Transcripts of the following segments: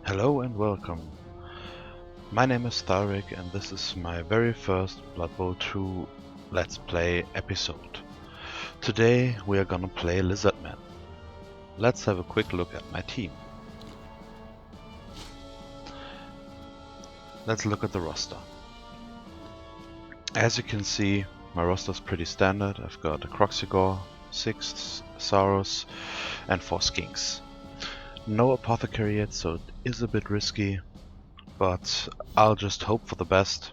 Hello and welcome. My name is Thalric and this is my very first Blood Bowl 2 Let's Play episode. Today we are gonna play Lizardman. Let's have a quick look at my team. Let's look at the roster. As you can see, my roster is pretty standard. I've got a Croxigore, 6 Saurus and 4 Skinks. No Apothecary yet, so it is a bit risky, but I'll just hope for the best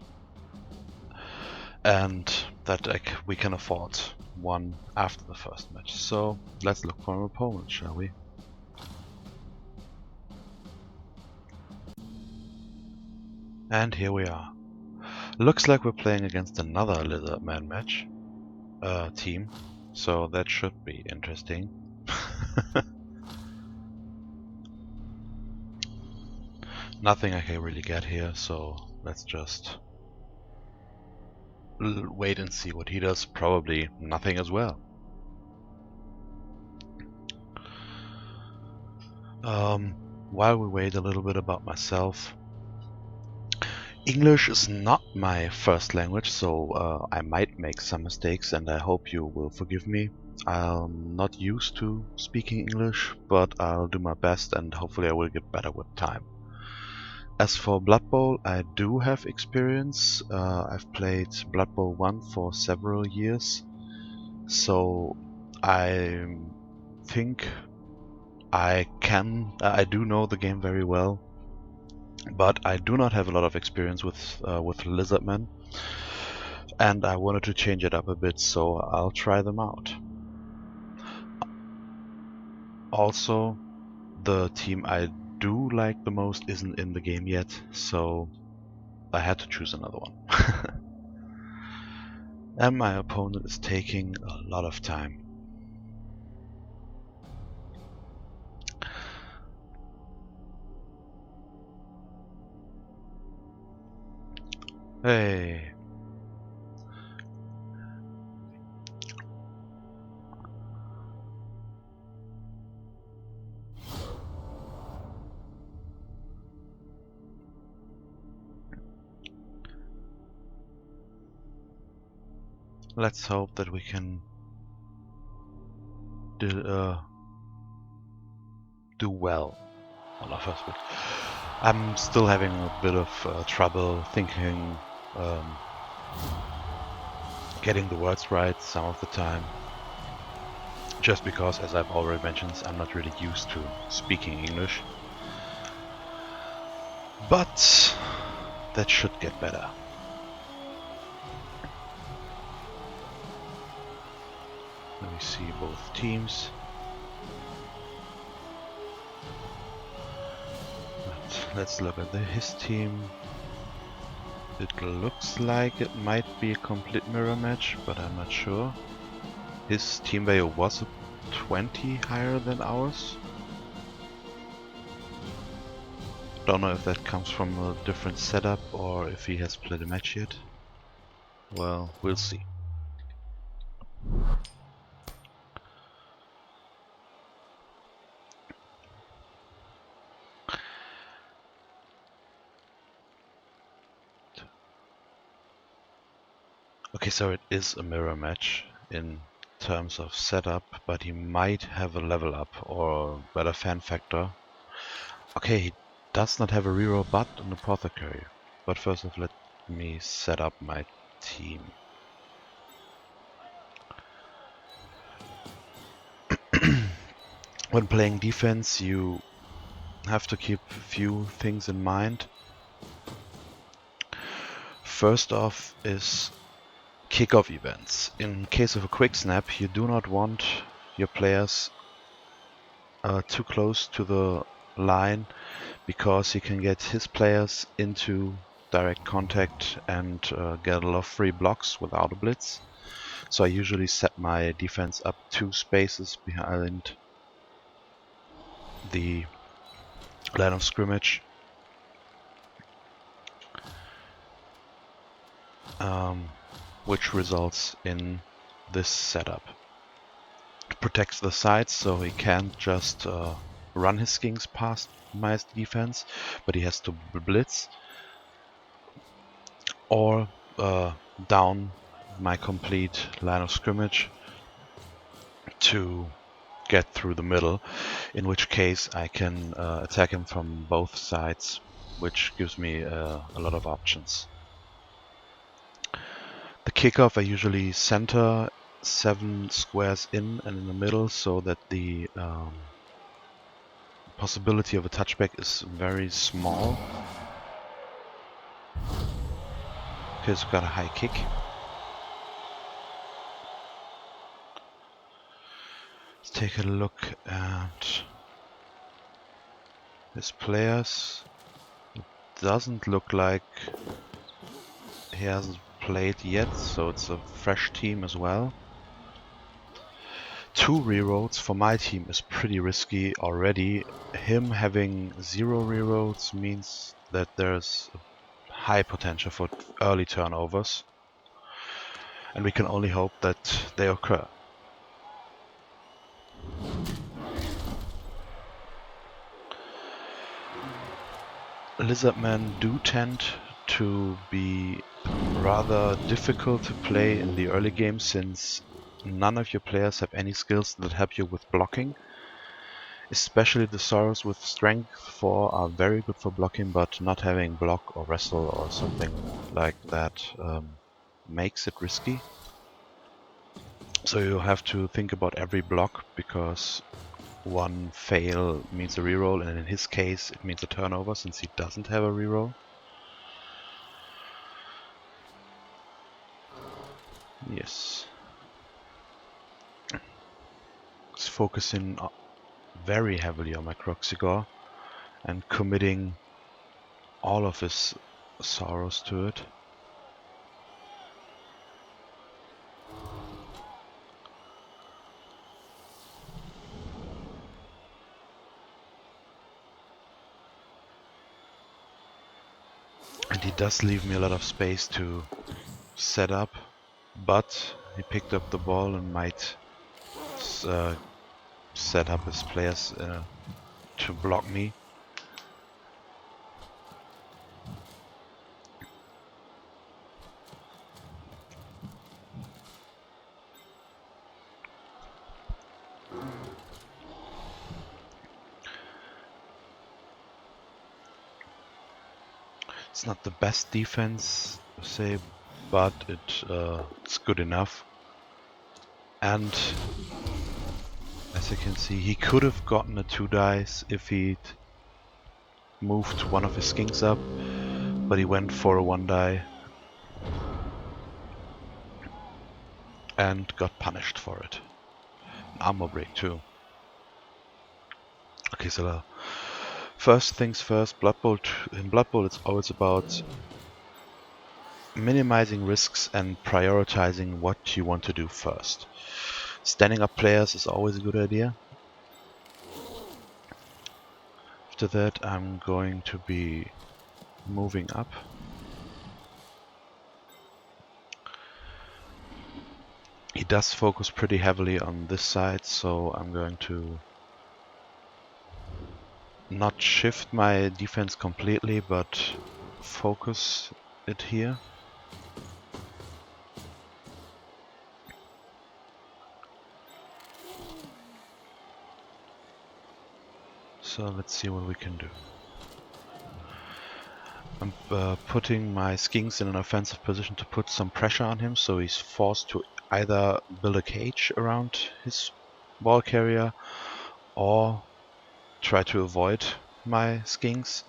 and that we can afford one after the first match. So let's look for an opponent, shall we? And here we are. Looks like we're playing against another Lizardman match team, so that should be interesting. Nothing I can really get here, so let's just wait and see what he does. Probably nothing as well. While we wait, a little bit about myself. English is not my first language, so I might make some mistakes and I hope you will forgive me. I'm not used to speaking English, but I'll do my best and hopefully I will get better with time. As for Blood Bowl, I do have experience. I've played Blood Bowl 1 for several years, so I think I do know the game very well, but I do not have a lot of experience with Lizardmen, and I wanted to change it up a bit, so I'll try them out. Also, the team I do like the most isn't in the game yet, so I had to choose another one. And my opponent is taking a lot of time. Hey. Let's hope that we can do well on our first bit. I'm still having a bit of trouble thinking, getting the words right some of the time. Just because, as I've already mentioned, I'm not really used to speaking English. But that should get better. Let me see both teams. Let's look at his team. It looks like it might be a complete mirror match, but I'm not sure. His team value was 20 higher than ours. Don't know if that comes from a different setup or if he has played a match yet. Well, we'll see. Okay, so it is a mirror match in terms of setup, but he might have a level up or better fan factor. Okay, he does not have a reroll but an apothecary. But first off, let me set up my team. When playing defense, you have to keep a few things in mind. First off is kickoff events. In case of a quick snap, you do not want your players too close to the line, because he can get his players into direct contact and get a lot of free blocks without a blitz. So I usually set my defense up 2 spaces behind the line of scrimmage. Which results in this setup. It protects the sides, so he can't just run his skinks past my defense, but he has to blitz or down my complete line of scrimmage to get through the middle, in which case I can attack him from both sides, which gives me a lot of options. The kickoff I usually center 7 squares in and in the middle so that the possibility of a touchback is very small. Okay, so we've got a high kick. Let's take a look at his players. It doesn't look like he hasn't played yet, so it's a fresh team as well. 2 rerolls for my team is pretty risky already. Him having 0 rerolls means that there's high potential for early turnovers, and we can only hope that they occur. Lizardmen do tend to be rather difficult to play in the early game, since none of your players have any skills that help you with blocking. Especially the Sorrows with strength 4 are very good for blocking, but not having block or wrestle or something like that makes it risky. So you have to think about every block, because one fail means a reroll, and in his case it means a turnover since he doesn't have a reroll. Yes. It's focusing very heavily on my Croxigore and committing all of his sorrows to it. And he does leave me a lot of space to set up, but he picked up the ball and might set up his players to block me. It's not the best defense, say, but it's good enough. And as you can see, he could have gotten a 2 dice if he'd moved one of his skinks up, but he went for a 1 die and got punished for it. An armor break too. Okay, so first things first, Blood Bowl. In Blood Bowl it's always about minimizing risks and prioritizing what you want to do first. Standing up players is always a good idea. After that I'm going to be moving up. He does focus pretty heavily on this side, so I'm going to not shift my defense completely, but focus it here. So let's see what we can do. I'm putting my skinks in an offensive position to put some pressure on him, so he's forced to either build a cage around his ball carrier or try to avoid my skinks.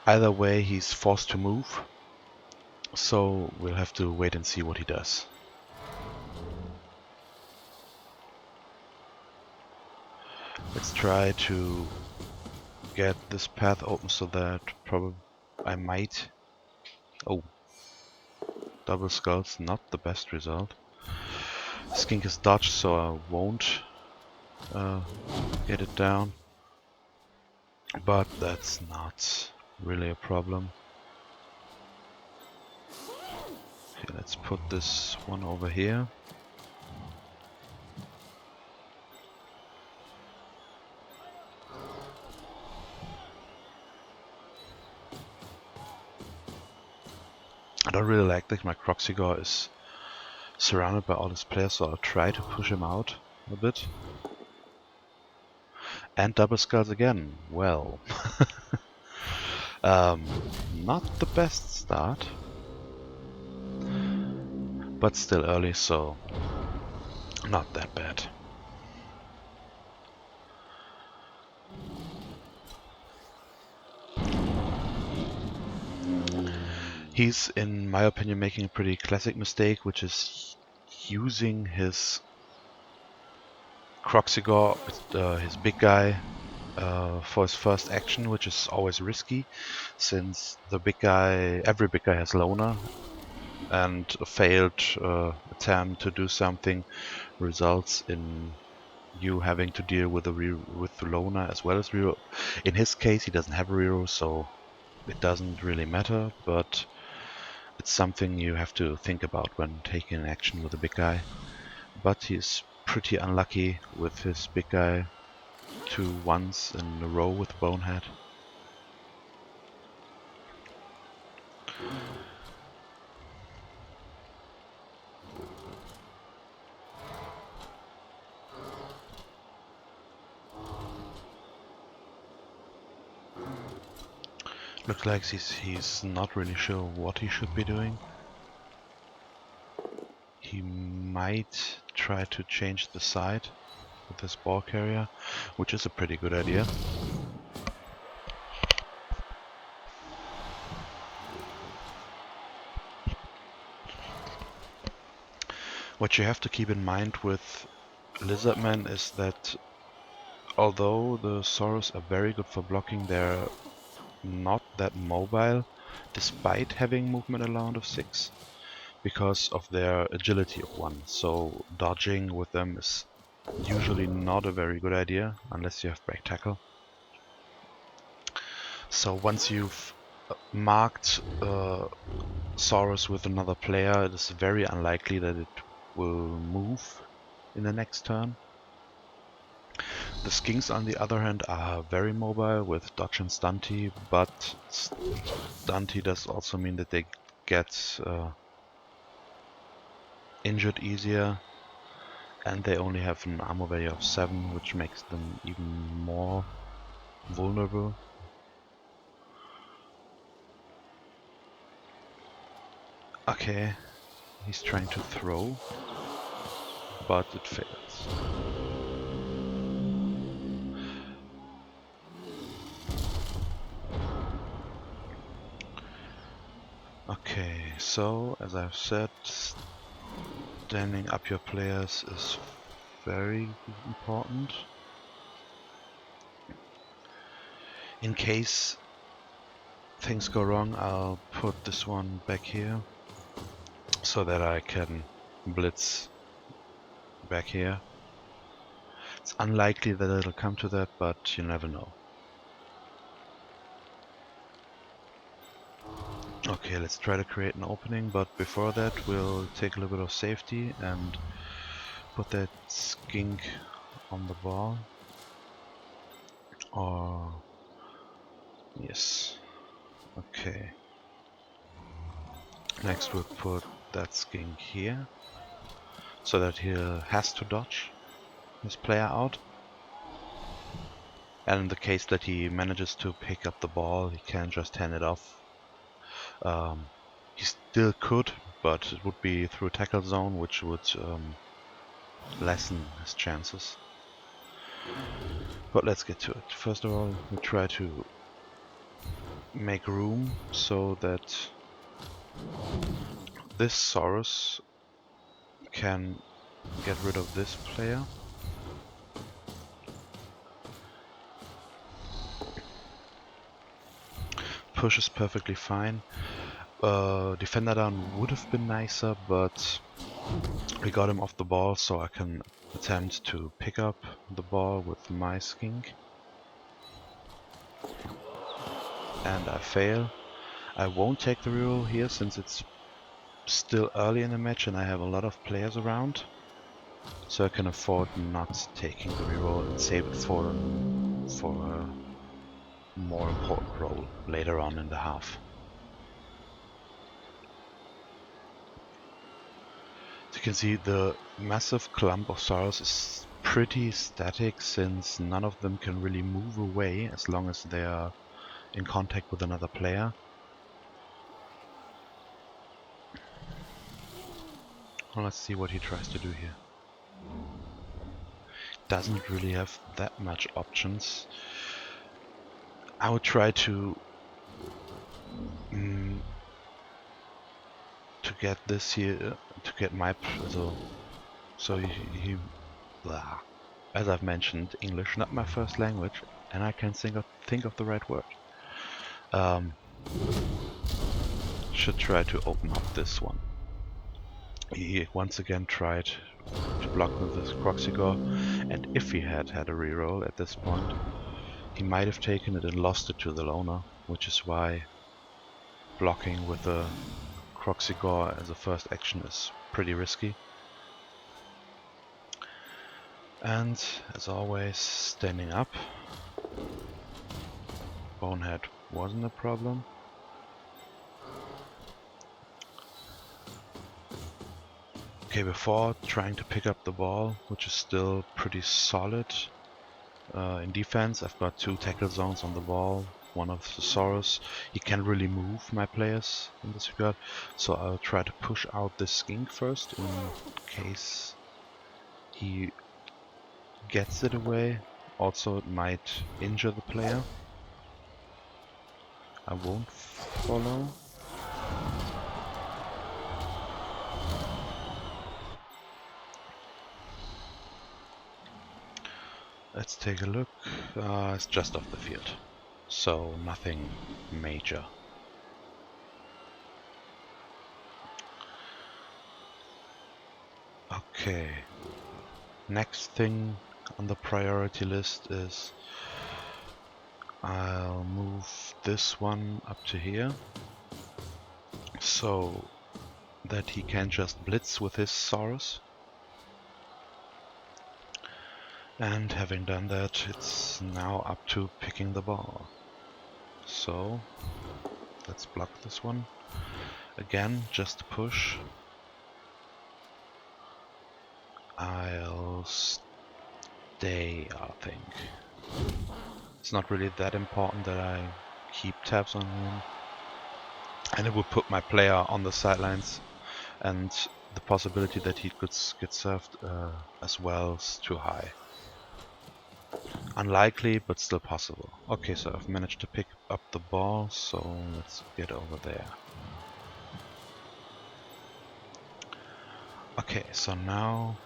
Either way, he's forced to move, so we'll have to wait and see what he does. Let's try to get this path open so that probably I might... Oh, double skulls, not the best result. Skink is dodged, so I won't get it down. But that's not really a problem. Okay, let's put this one over here. I don't really like that my Croxigor is surrounded by all his players, so I'll try to push him out a bit. And double skulls again. Well, not the best start, but still early, so not that bad. He's, in my opinion, making a pretty classic mistake, which is using his Croxigor, his big guy, for his first action, which is always risky, since every big guy has loner, and a failed attempt to do something results in you having to deal with the loner as well as reroll. In his case, he doesn't have a reroll, so it doesn't really matter, but it's something you have to think about when taking an action with a big guy. But he's pretty unlucky with his big guy 2 once in a row with Bonehead. Looks like he's not really sure what he should be doing. He might try to change the side with this ball carrier, which is a pretty good idea. What you have to keep in mind with Lizardmen is that although the Saurus are very good for blocking, they're not that mobile, despite having movement allowance of 6, because of their agility of 1. So dodging with them is usually not a very good idea, unless you have break tackle. So once you've marked Saurus with another player, it is very unlikely that it will move in the next turn. The Skinks, on the other hand, are very mobile with dodge and stunty, but stunty does also mean that they get injured easier, and they only have an armor value of 7, which makes them even more vulnerable. Okay, he's trying to throw, but it fails. Okay, so as I've said, standing up your players is very important. In case things go wrong, I'll put this one back here so that I can blitz back here. It's unlikely that it'll come to that, but you never know. Okay, let's try to create an opening, but before that we'll take a little bit of safety and put that skink on the ball. Or yes. Okay. Next we'll put that skink here, so that he has to dodge his player out. And in the case that he manages to pick up the ball, he can just hand it off. He still could, but it would be through a tackle zone, which would lessen his chances. But let's get to it. First of all, we try to make room so that this Saurus can get rid of this player. Push is perfectly fine. Defender down would have been nicer, but we got him off the ball, so I can attempt to pick up the ball with my skink. And I fail. I won't take the reroll here since it's still early in the match and I have a lot of players around. So I can afford not taking the reroll and save it for a more important role later on in the half. You can see the massive clump of Saurus is pretty static, since none of them can really move away as long as they are in contact with another player. Well, let's see what he tries to do here. Doesn't really have that much options. I would try to get this here, to get my so he blah. As I've mentioned, English not my first language, and I can't think of the right word. Should try to open up this one. He once again tried to block with his Croxigore, and if he had had a reroll at this point, he might have taken it and lost it to the loner, which is why blocking with the Croxigore as a first action is pretty risky. And as always, standing up. Bonehead wasn't a problem. Okay, before trying to pick up the ball, which is still pretty solid in defense, I've got 2 tackle zones on the ball, one of the Saurus. He can't really move my players in this regard, so I'll try to push out this skink first in case he gets it away. Also, it might injure the player. I won't follow. Let's take a look. It's just off the field, so nothing major. Okay, next thing on the priority list is I'll move this one up to here so that he can just blitz with his Saurus. And having done that, it's now up to picking the ball. So let's block this one. Again, just push. I'll stay, I think. It's not really that important that I keep tabs on him. And it would put my player on the sidelines, and the possibility that he could get served as well is too high. Unlikely, but still possible. Okay, so I've managed to pick up the ball, so let's get over there. Okay, so now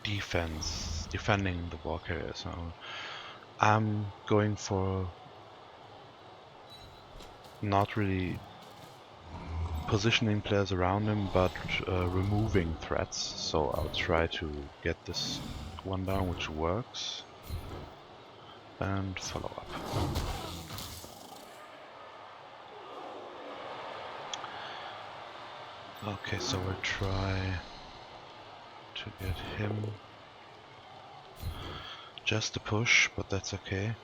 defending the ball carrier. So I'm going for not really positioning players around him, but removing threats. So I'll try to get this one down, which works, and follow up. Okay, so we'll try to get him just a push, but that's okay.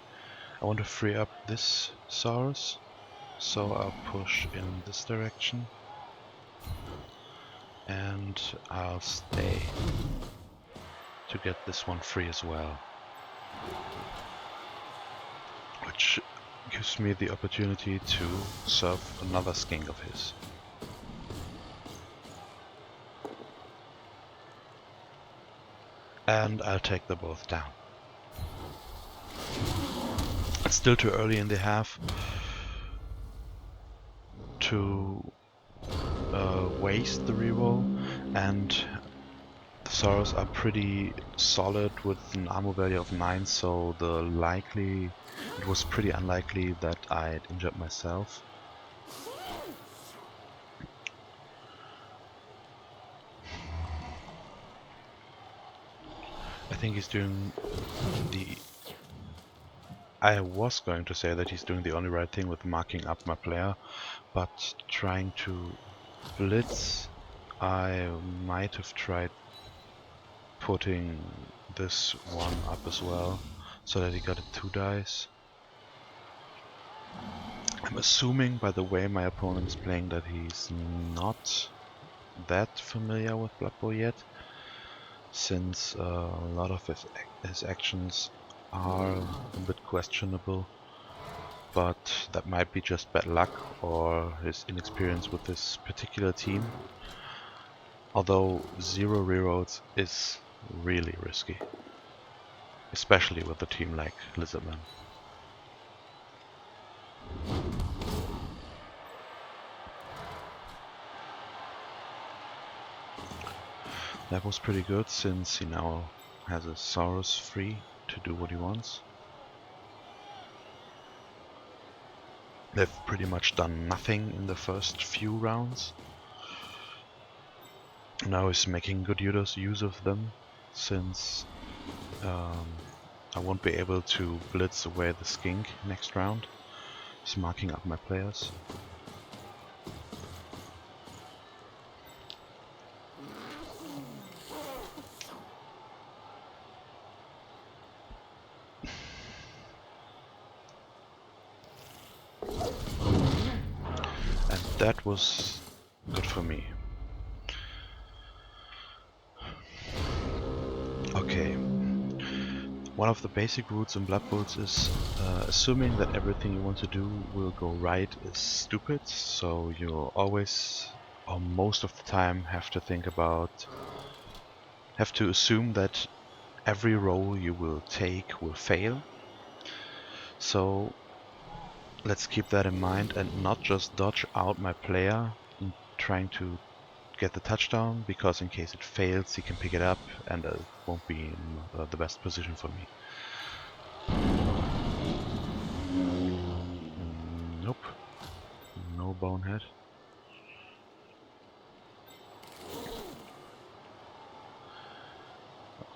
I want to free up this Saurus, so I'll push in this direction, and I'll stay to get this one free as well, which gives me the opportunity to serve another skink of his. And I'll take them both down. It's still too early in the half to waste the reroll, and the Saurus are pretty solid with an armor value of 9, so it was pretty unlikely that I'd injured myself. I think he's doing I was going to say that he's doing the only right thing with marking up my player, but trying to blitz, I might have tried putting this one up as well, so that he got a 2 dice. I'm assuming by the way my opponent is playing that he's not that familiar with Blood Bowl yet, since a lot of his actions are a bit questionable, but that might be just bad luck or his inexperience with this particular team. Although 0 rerolls is really risky, especially with a team like Lizardman. That was pretty good, since he now has a Saurus free to do what he wants. They've pretty much done nothing in the first few rounds. Now he's making good use of them, since I won't be able to blitz away the skink next round. He's marking up my players. And that was good for me. Okay. One of the basic rules in Blood Bowls is assuming that everything you want to do will go right is stupid, so you always, or most of the time, have to assume that every roll you will take will fail. So let's keep that in mind and not just dodge out my player in trying to get the touchdown, because in case it fails he can pick it up and it won't be in the best position for me. Nope. No bonehead.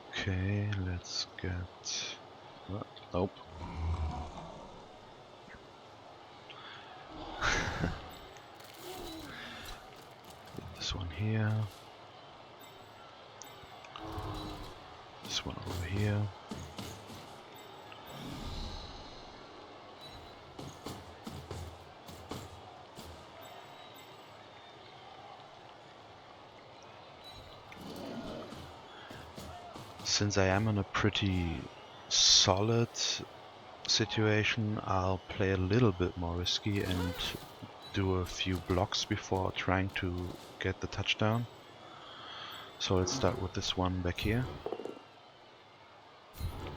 Okay, let's get... nope. This one here. This one over here. Since I am in a pretty solid situation, I'll play a little bit more risky and do a few blocks before trying to get the touchdown. So let's start with this one back here.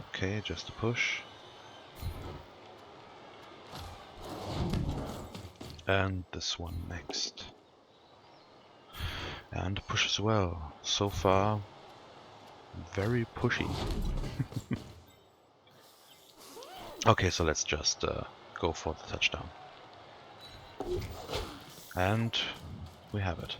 Okay, just a push. And this one next. And push as well. So far, very pushy. Okay, so let's just go for the touchdown. And we have it.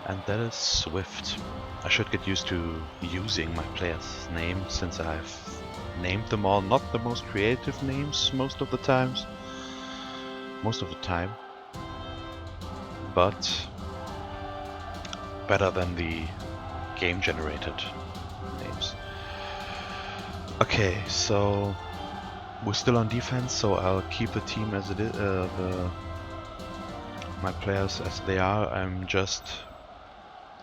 And that is Swift. I should get used to using my players' name, since I've named them all not the most creative names most of the time, but better than the game-generated names. Okay, so we're still on defense, so I'll keep the team as it is, my players as they are. I'm just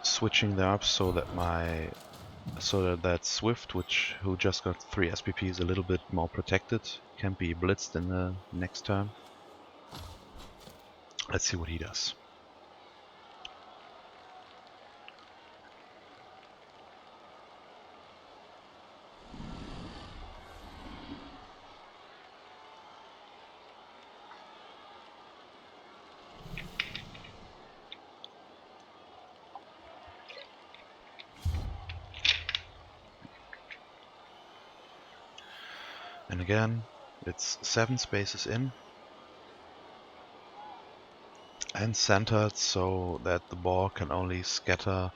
switching them up so that that Swift, who just got 3 SPP, is a little bit more protected, can be blitzed in the next turn. Let's see what he does. And again, it's 7 spaces in and centered, so that the ball can only scatter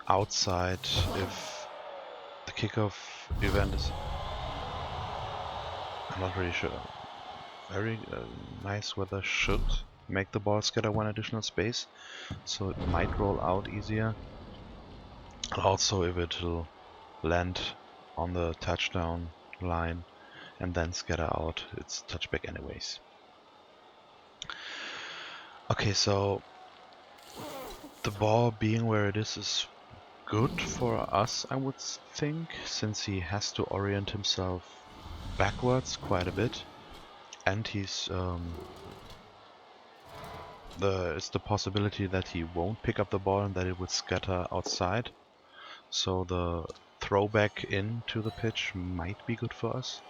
outside if the kickoff event is... I'm not really sure. Very nice weather should make the ball scatter 1 additional space, so it might roll out easier. And also if it will land on the touchdown line and then scatter out. It's touchback anyways. Okay, so the ball being where it is good for us, I would think, since he has to orient himself backwards quite a bit, and he's it's the possibility that he won't pick up the ball and that it would scatter outside. So the throwback into the pitch might be good for us,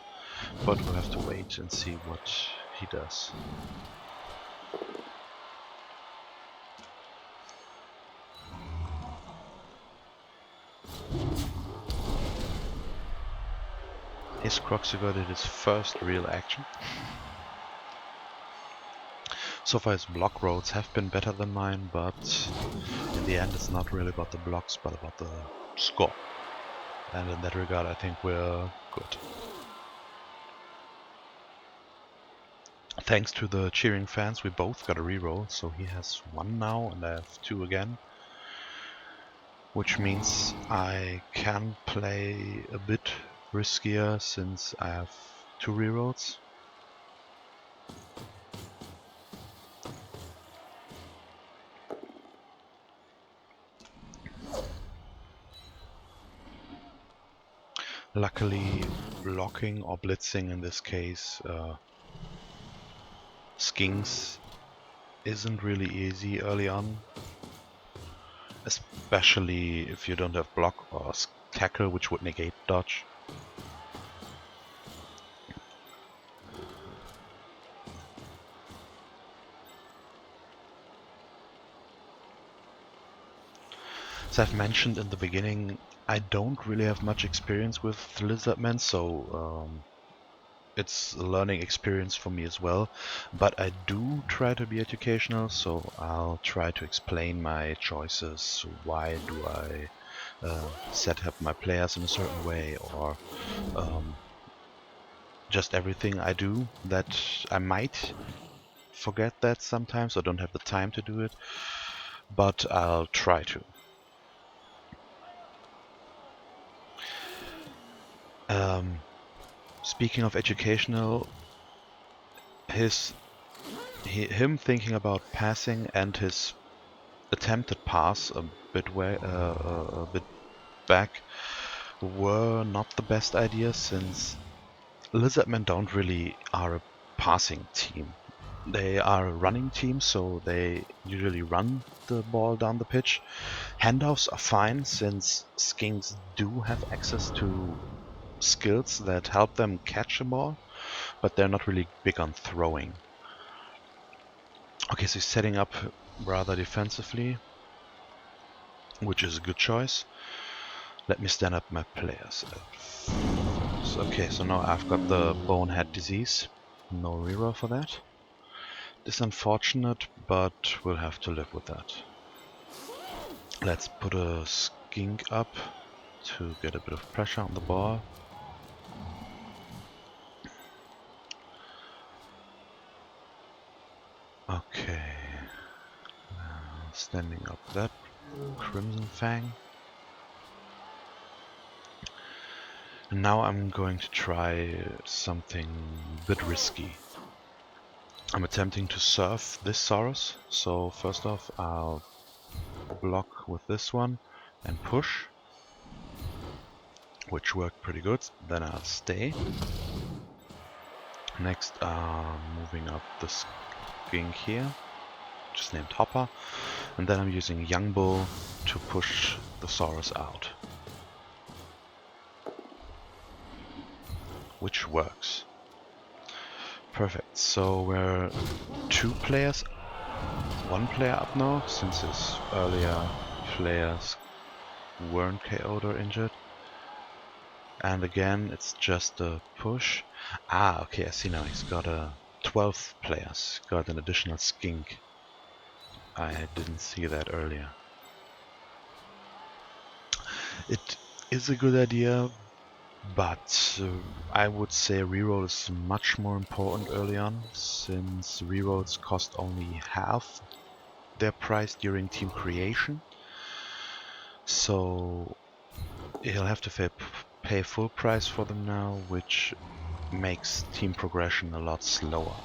but we'll have to wait and see what he does. His Croxigot did his first real action. So far his block roads have been better than mine, but in the end it's not really about the blocks but about the score. And in that regard I think we're good. Thanks to the cheering fans we both got a reroll, so he has 1 now and I have 2 again. Which means I can play a bit riskier since I have 2 rerolls. Luckily, blocking or blitzing in this case, skinks isn't really easy early on. Especially if you don't have block or tackle, which would negate dodge. As I've mentioned in the beginning, I don't really have much experience with Lizardmen, so it's a learning experience for me as well. But I do try to be educational, so I'll try to explain my choices. Why do I set up my players in a certain way, or just everything I do that I might forget that sometimes or don't have the time to do it, but I'll try to. Speaking of educational, him thinking about passing and his attempted pass a bit back were not the best ideas, since Lizardmen don't really are a passing team. They are a running team, so they usually run the ball down the pitch. Handoffs are fine, since skinks do have access to skills that help them catch a ball, but they're not really big on throwing. Okay, so he's setting up rather defensively, which is a good choice. Let me stand up my players. Okay, so now I've got the bonehead disease. No reroll for that. It's unfortunate, but we'll have to live with that. Let's put a skink up to get a bit of pressure on the ball. Okay. Standing up that Crimson Fang. And now I'm going to try something a bit risky. I'm attempting to surf this Saurus, so first off I'll block with this one and push, which worked pretty good. Then I'll stay. Next moving up the skink here, just named Hopper, and then I'm using Young Bull to push the Saurus out, which works. Perfect, so we're 2 players, 1 player up now, since his earlier players weren't KO'd or injured. And again, it's just a push. Ah, okay, I see now. He's got 12 players. Got an additional skink. I didn't see that earlier. It is a good idea, but I would say reroll is much more important early on, since rerolls cost only half their price during team creation. So he'll have to pay full price for them now, which makes team progression a lot slower.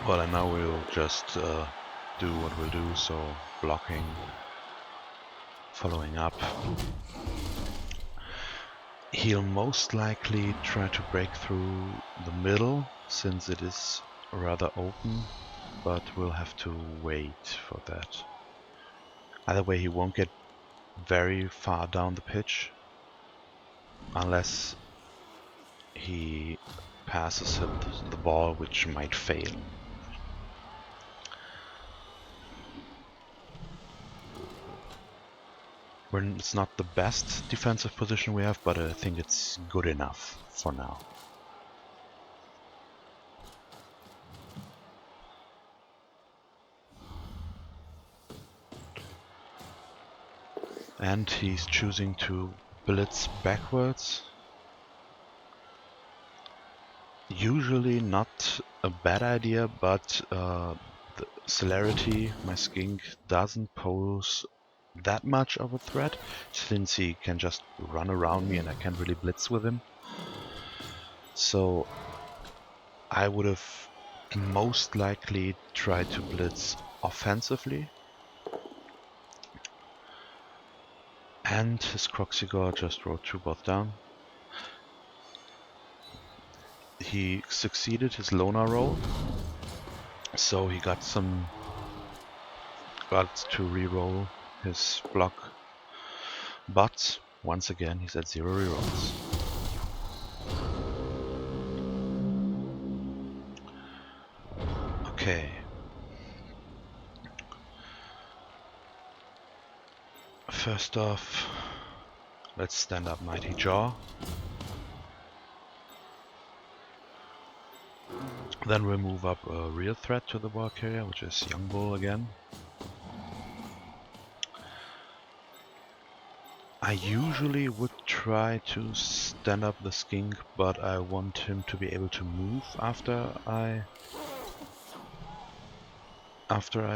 Well, and now we'll just do what we'll do, so blocking, following up. He'll most likely try to break through the middle, since it is rather open, but we'll have to wait for that. Either way, he won't get very far down the pitch, unless he passes the ball, which might fail. It's not the best defensive position we have, but I think it's good enough for now. And he's choosing to blitz backwards. Usually not a bad idea, but the celerity, my skink, doesn't pose that much of a threat, since he can just run around me and I can't really blitz with him. So I would have most likely tried to blitz offensively. And his Croxigore just rode 2 bots down. He succeeded his Loner roll, so he got to reroll his block, but once again he's at 0 rerolls. Okay. First off, let's stand up Mighty Jaw. Then we'll move up a real threat to the ball carrier, which is Young Bull again. I usually would try to stand up the skink, but I want him to be able to move after I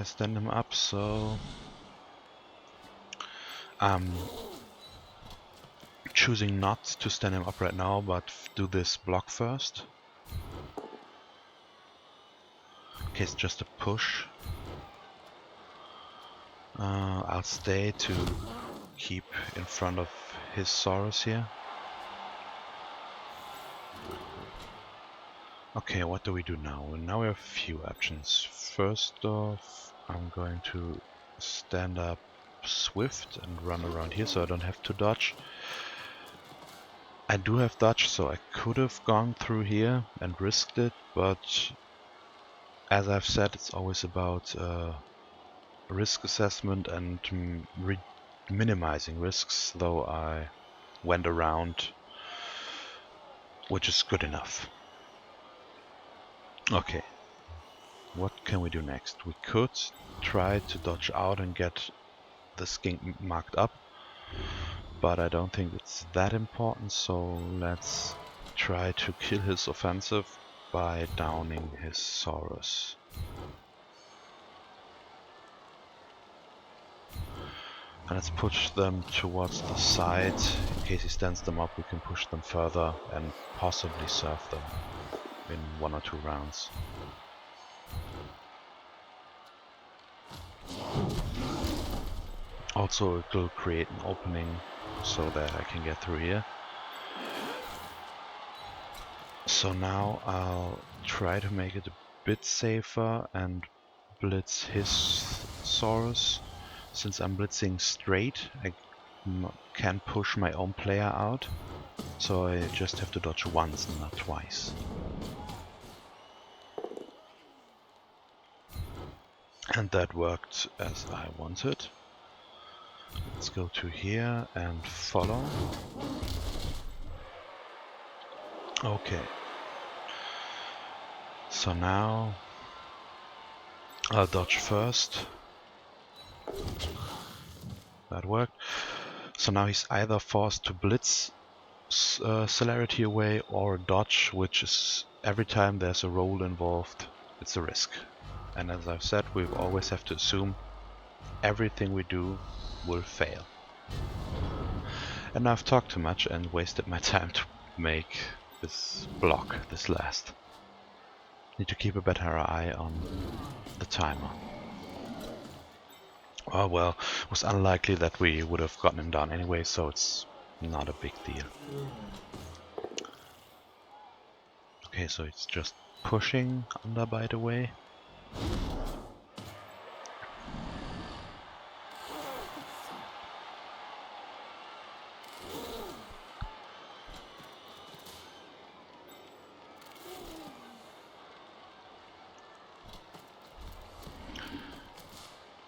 stand him up, so I'm choosing not to stand him up right now, but do this block first. Okay, it's just a push. I'll stay to keep in front of his Saurus here. Okay, what do we do now? Now we have a few options. First off, I'm going to stand up Swift and run around here so I don't have to dodge. I do have dodge, so I could have gone through here and risked it, but as I've said, it's always about risk assessment and minimizing risks, though I went around, which is good enough. Okay, what can we do next? We could try to dodge out and get the skink marked up, but I don't think it's that important, so let's try to kill his offensive by downing his Saurus. And let's push them towards the side. In case he stands them up, we can push them further and possibly serve them in 1 or 2 rounds. Also, it will create an opening so that I can get through here. So now I'll try to make it a bit safer and blitz his Saurus. Since I'm blitzing straight, I can push my own player out, so I just have to dodge once and not twice. And that worked as I wanted. Let's go to here and follow. Okay. So now I'll dodge first. That worked. So now he's either forced to blitz celerity away or dodge, which is every time there's a roll involved, it's a risk. And as I've said, we always have to assume everything we do will fail. And I've talked too much and wasted my time to make this block, this last. Need to keep a better eye on the timer. Oh well, it was unlikely that we would have gotten him down anyway, so it's not a big deal. Okay, so it's just pushing Underbite away.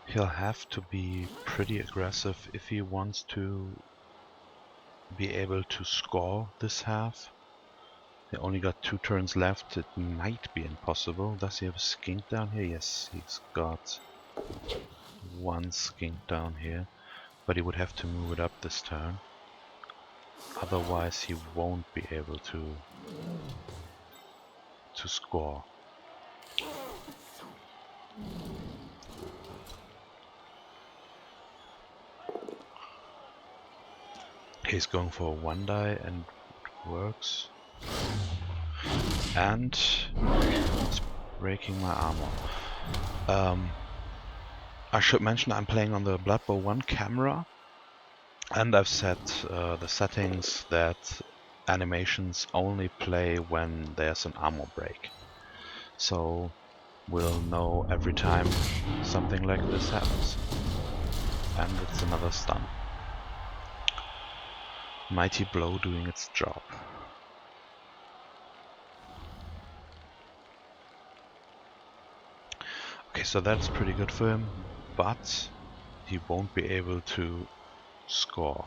He'll have to be pretty aggressive if he wants to be able to score this half. He only got 2 turns left. It might be impossible. Does he have a skink down here? Yes, he's got 1 skink down here. But he would have to move it up this turn. Otherwise he won't be able to score. He's going for a 1 die and it works. And it's breaking my armor. I should mention I'm playing on the Blood Bowl 1 camera, and I've set the settings that animations only play when there's an armor break. So we'll know every time something like this happens. And it's another stun. Mighty Blow doing its job. Okay, so that's pretty good for him, but he won't be able to score.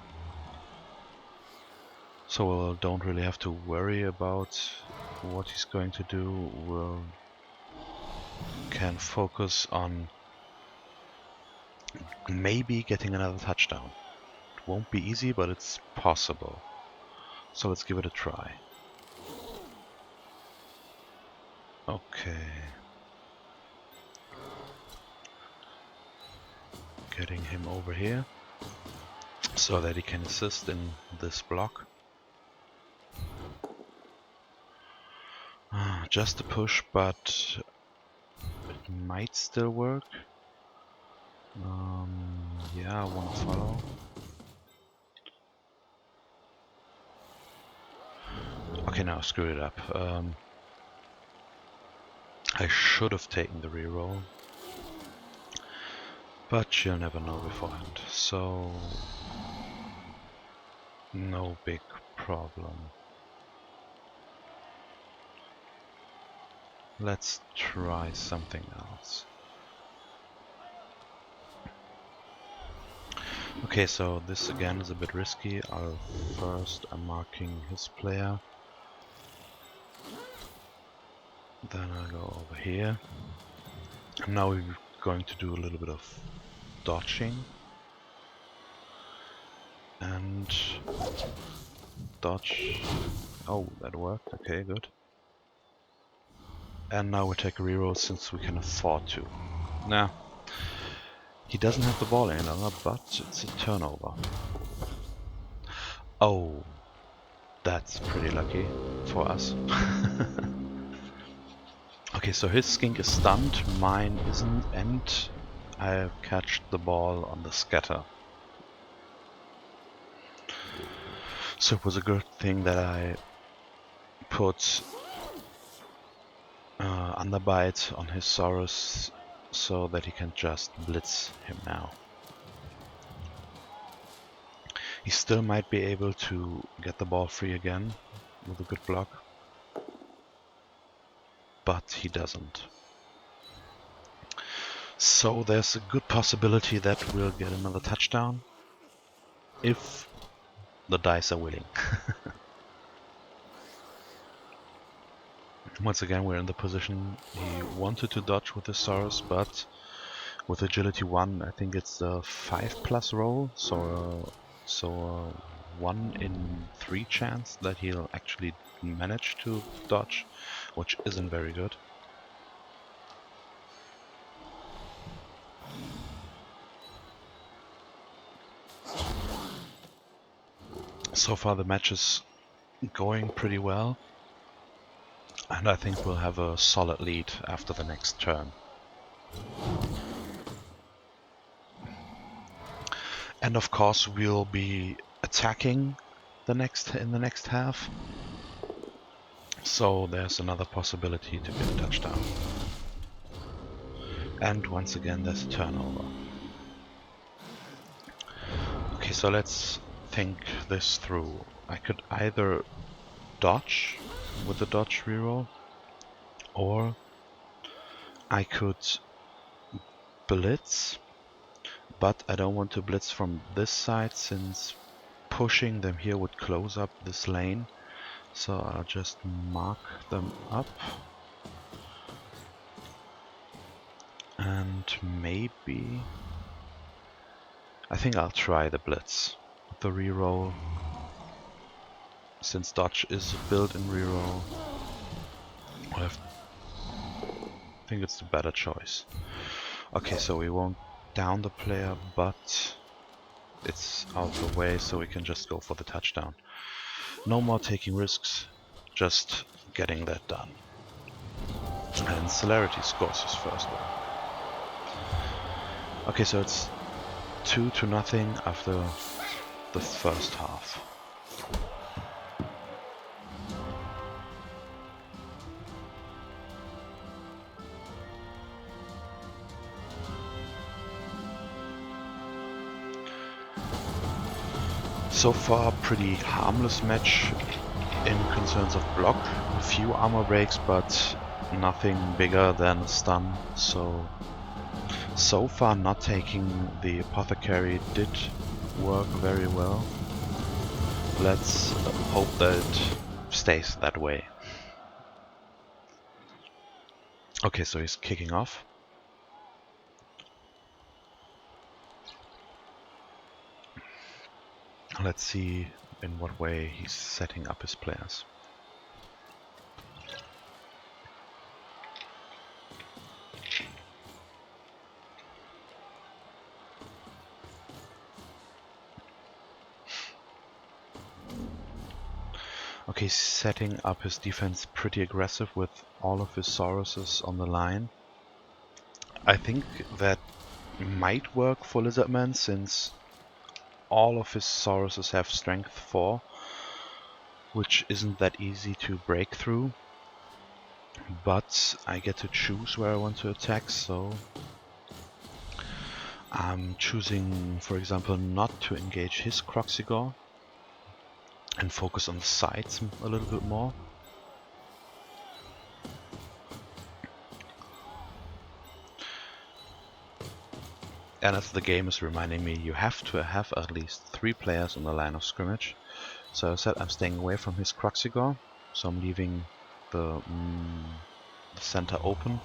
So we don't really have to worry about what he's going to do. We can focus on maybe getting another touchdown. It won't be easy, but it's possible. So let's give it a try. Okay. Getting him over here so that he can assist in this block. Just a push, but it might still work. Yeah, I want to follow. Okay, now screw it up. I should have taken the reroll, but you'll never know beforehand, so no big problem. Let's try something else. Okay, so this again is a bit risky. I'm marking his player. Then I'll go over here. And now we're going to do a little bit of dodging. And dodge. Oh, that worked. Okay, good. And now we take a reroll since we can afford to. Now, he doesn't have the ball any longer, but it's a turnover. Oh, that's pretty lucky for us. Okay, so his skink is stunned, mine isn't, and I catch the ball on the scatter. So it was a good thing that I put Underbite on his Saurus so that he can just blitz him now. He still might be able to get the ball free again with a good block, but he doesn't. So there's a good possibility that we'll get another touchdown if the dice are willing. Once again, we're in the position he wanted to dodge with his Saurus, but with agility 1, I think it's a 5+ roll, so 1 in 3 chance that he'll actually manage to dodge, which isn't very good. So far the match is going pretty well, and I think we'll have a solid lead after the next turn. And of course we'll be attacking in the next half. So there's another possibility to get a touchdown. And once again there's a turnover. Okay, so let's think this through. I could either dodge with the dodge reroll, or I could blitz, but I don't want to blitz from this side since pushing them here would close up this lane. So I'll just mark them up. And maybe... I think I'll try the blitz. The reroll, since dodge is built in reroll, I think it's the better choice. Okay, so we won't down the player, but it's out of the way, so we can just go for the touchdown. No more taking risks, just getting that done. And Celerity scores his first one. Okay, so it's 2-0 after the first half. So far, pretty harmless match in concerns of block. A few armor breaks, but nothing bigger than a stun. So far, not taking the apothecary did work very well. Let's hope that it stays that way. Okay, so he's kicking off. Let's see in what way he's setting up his players. Okay, setting up his defense pretty aggressive with all of his Sauruses on the line. I think that might work for Lizardman since all of his Sauruses have strength 4, which isn't that easy to break through. But I get to choose where I want to attack, so I'm choosing, for example, not to engage his Croxigore and focus on the sides a little bit more. And as the game is reminding me, you have to have at least 3 players on the line of scrimmage. So I said I'm staying away from his Croxigore, so I'm leaving the center open.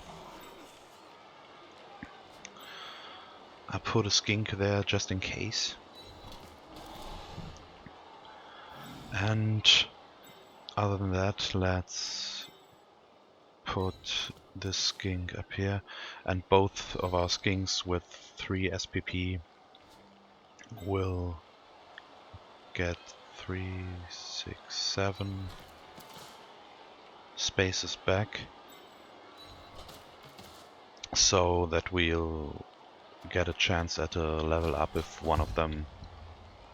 I put a skink there just in case. And other than that, let's put this skink up here, and both of our skinks with 3 SPP will get 3, 6, 7 spaces back, so that we'll get a chance at a level up if one of them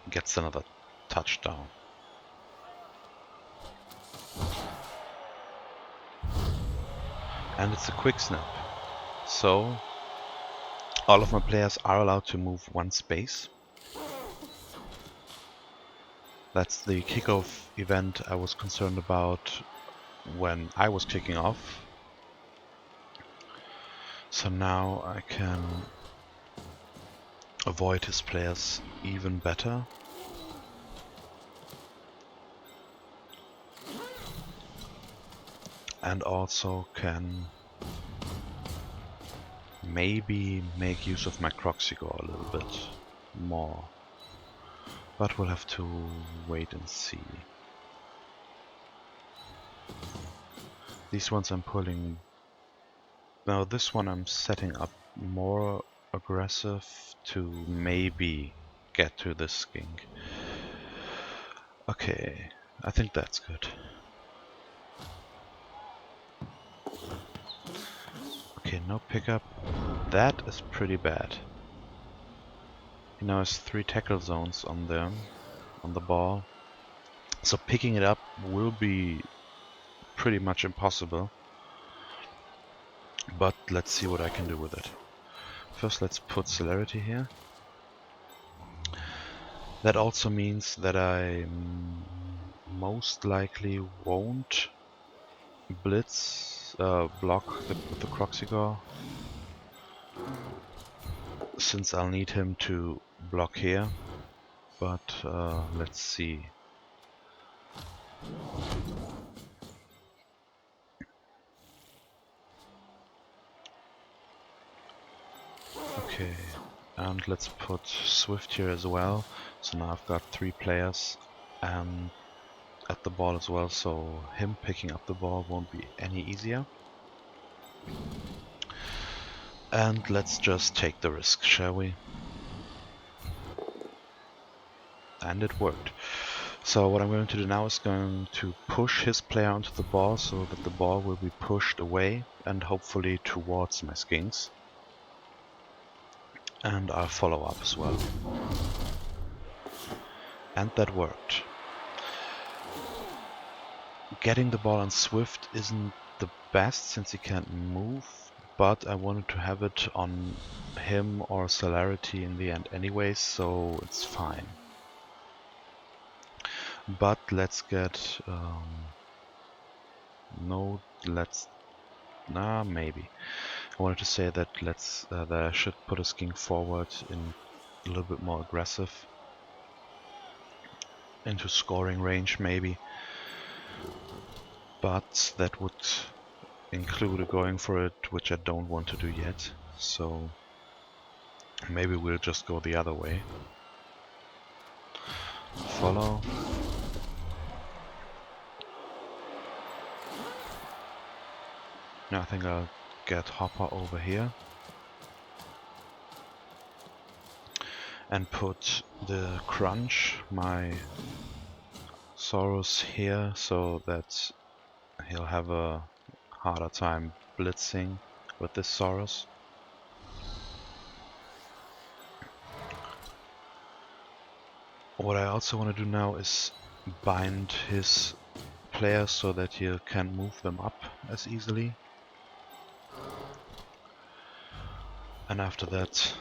gets another touchdown. And it's a quick snap, so all of my players are allowed to move 1 space. That's the kickoff event I was concerned about when I was kicking off. So now I can avoid his players even better. And also can maybe make use of my Croxigore a little bit more. But we'll have to wait and see. These ones I'm pulling. Now this one I'm setting up more aggressive to maybe get to this skink. Okay, I think that's good. Okay, no pickup. That is pretty bad. He now has 3 tackle zones on them, on the ball. So picking it up will be pretty much impossible. But let's see what I can do with it. First let's put celerity here. That also means that I most likely won't blitz, block the Croxigor, since I'll need him to block here. But let's see. Okay, and let's put Swift here as well. So now I've got 3 players at the ball as well, so him picking up the ball won't be any easier. And let's just take the risk, shall we? And it worked. So what I'm going to do now is going to push his player onto the ball so that the ball will be pushed away and hopefully towards my skinks. And I'll follow up as well. And that worked. Getting the ball on Swift isn't the best since he can't move, but I wanted to have it on him or Celerity in the end anyway, so it's fine. But let's get maybe. I wanted to say that that I should put a skink forward in a little bit more aggressive, into scoring range maybe. But that would include going for it, which I don't want to do yet. So maybe we'll just go the other way. Follow. Now I think I'll get Hopper over here and put the Crunch, my Saurus, here so that he'll have a harder time blitzing with this Saurus. What I also want to do now is bind his players so that you can move them up as easily. And after that,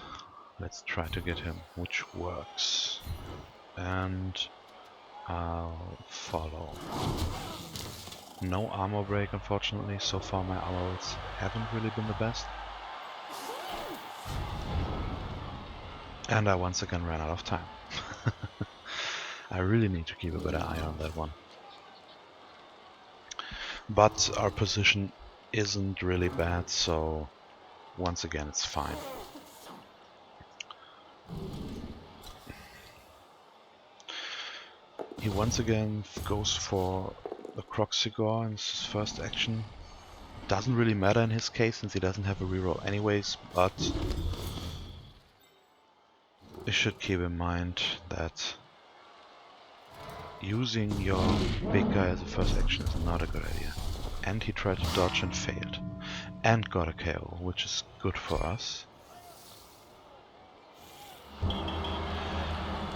let's try to get him, which works. And I'll follow. No armor break, unfortunately. So far my armor rolls haven't really been the best. And I once again ran out of time. I really need to keep a better eye on that one. But our position isn't really bad, so once again it's fine. He once again goes for the Croxigor in his first action. Doesn't really matter in his case since he doesn't have a reroll anyways, but you should keep in mind that using your big guy as a first action is not a good idea. And he tried to dodge and failed. And got a KO, which is good for us.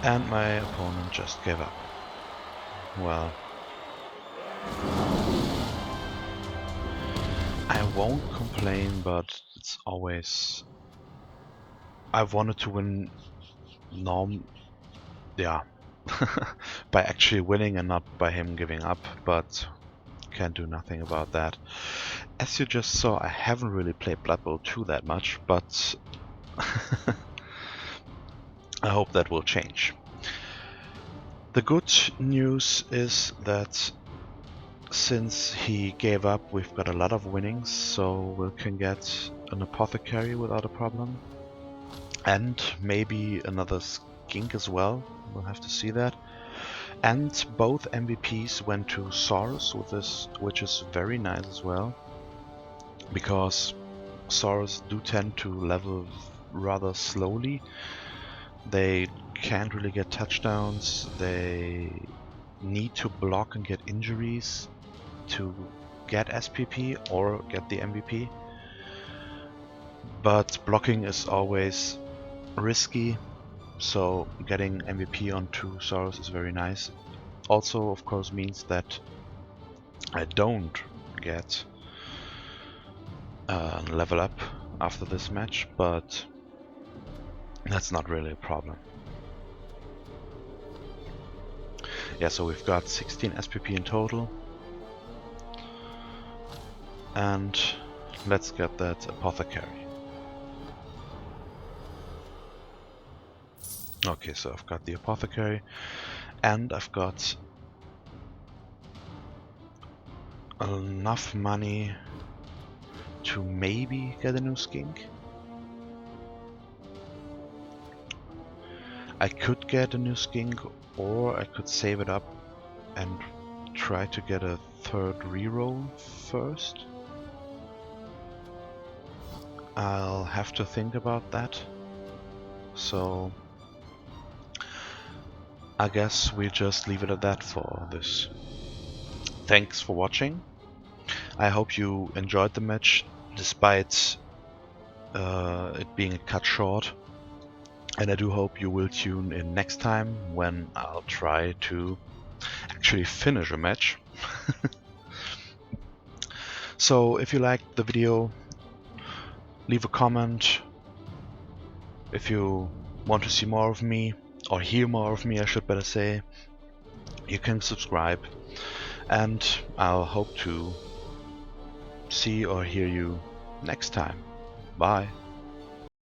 And my opponent just gave up. Well, I won't complain, but it's always... I've wanted to win by actually winning and not by him giving up, but can't do nothing about that. As you just saw, I haven't really played Blood Bowl 2 that much, but I hope that will change. The good news is that since he gave up, we've got a lot of winnings, so we can get an apothecary without a problem. And maybe another skink as well, we'll have to see that. And both MVPs went to Saurus with this, which is very nice as well. Because Saurus do tend to level rather slowly. They can't really get touchdowns, they need to block and get injuries to get SPP or get the MVP, but blocking is always risky, so getting MVP on 2 Soros is very nice. Also, of course, means that I don't get level up after this match, but that's not really a problem. Yeah, so we've got 16 SPP in total, and let's get that apothecary. Okay, so I've got the apothecary, and I've got enough money to maybe get a new skink. I could get a new skink, or I could save it up and try to get a third reroll first. I'll have to think about that. So I guess we just leave it at that for this. Thanks for watching. I hope you enjoyed the match despite it being cut short. And I do hope you will tune in next time when I'll try to actually finish a match. So if you liked the video, leave a comment. If you want to see more of me, or hear more of me I should better say, you can subscribe, and I'll hope to see or hear you next time. Bye.